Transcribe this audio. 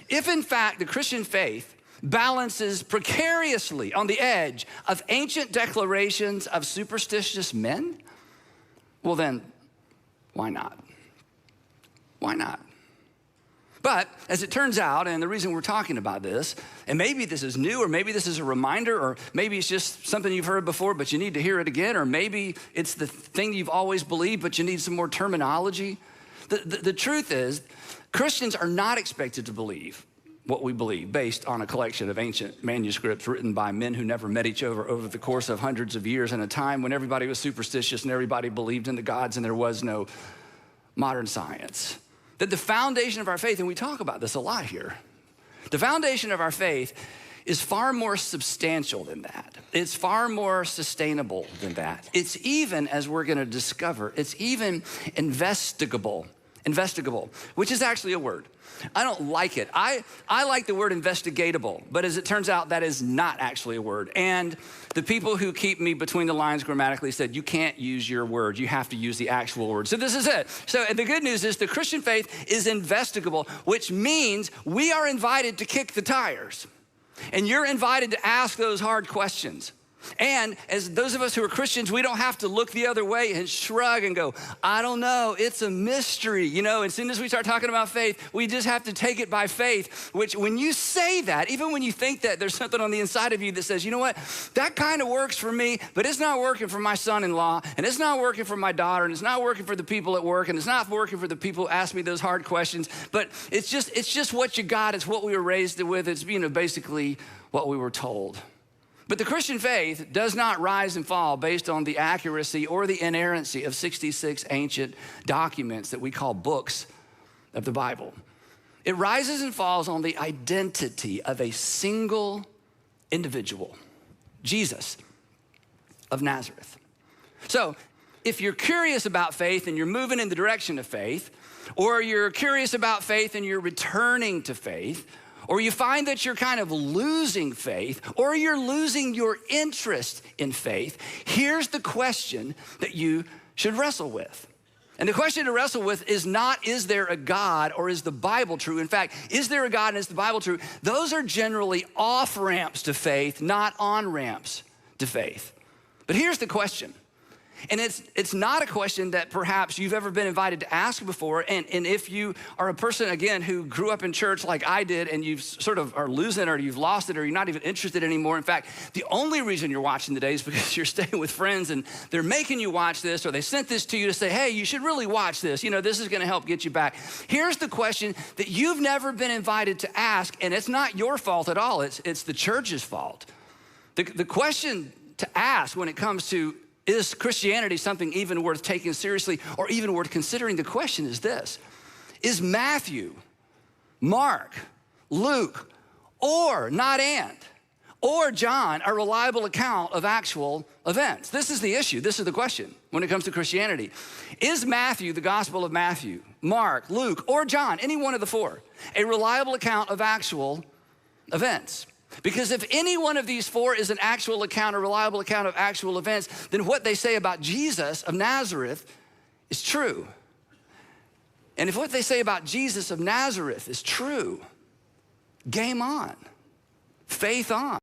If in fact the Christian faith balances precariously on the edge of ancient declarations of superstitious men, well then, why not? Why not? But as it turns out, and the reason we're talking about this, and maybe this is new, or maybe this is a reminder, or maybe it's just something you've heard before, but you need to hear it again, or maybe it's the thing you've always believed, but you need some more terminology. The truth is, Christians are not expected to believe what we believe based on a collection of ancient manuscripts written by men who never met each other over the course of hundreds of years in a time when everybody was superstitious and everybody believed in the gods and there was no modern science. That the foundation of our faith, and we talk about this a lot here, the foundation of our faith is far more substantial than that. It's far more sustainable than that. It's even, as we're gonna discover, it's even investigable, which is actually a word. I don't like it. I like the word investigatable, but as it turns out, that is not actually a word. And the people who keep me between the lines grammatically said, you can't use your word, you have to use the actual word. So this is it. So the good news is the Christian faith is investigable, which means we are invited to kick the tires. And you're invited to ask those hard questions. And as those of us who are Christians, we don't have to look the other way and shrug and go, I don't know, it's a mystery. You know, as soon as we start talking about faith, we just have to take it by faith, which when you say that, even when you think that there's something on the inside of you that says, you know what, that kind of works for me, but it's not working for my son-in-law, and it's not working for my daughter, and it's not working for the people at work, and it's not working for the people who ask me those hard questions, but it's just what you got, it's what we were raised with, it's basically what we were told. But the Christian faith does not rise and fall based on the accuracy or the inerrancy of 66 ancient documents that we call books of the Bible. It rises and falls on the identity of a single individual, Jesus of Nazareth. So if you're curious about faith and you're moving in the direction of faith, or you're curious about faith and you're returning to faith, or you find that you're kind of losing faith, or you're losing your interest in faith, here's the question that you should wrestle with. And the question to wrestle with is not, is there a God or is the Bible true? In fact, is there a God and is the Bible true? Those are generally off-ramps to faith, not on-ramps to faith. But here's the question. And it's not a question that perhaps you've ever been invited to ask before. And if you are a person, again, who grew up in church like I did, and you've sort of are losing it, or you've lost it, or you're not even interested anymore. In fact, the only reason you're watching today is because you're staying with friends and they're making you watch this, or they sent this to you to say, hey, you should really watch this. You know, this is gonna help get you back. Here's the question that you've never been invited to ask, and it's not your fault at all. It's the church's fault. The question to ask when it comes to, is Christianity something even worth taking seriously or even worth considering? The question is this: is Matthew, Mark, Luke, or John a reliable account of actual events? This is the issue. This is the question when it comes to Christianity. Is Matthew, the Gospel of Matthew, Mark, Luke, or John, any one of the four, a reliable account of actual events? Because if any one of these four is an actual account, a reliable account of actual events, then what they say about Jesus of Nazareth is true. And if what they say about Jesus of Nazareth is true, game on, faith on.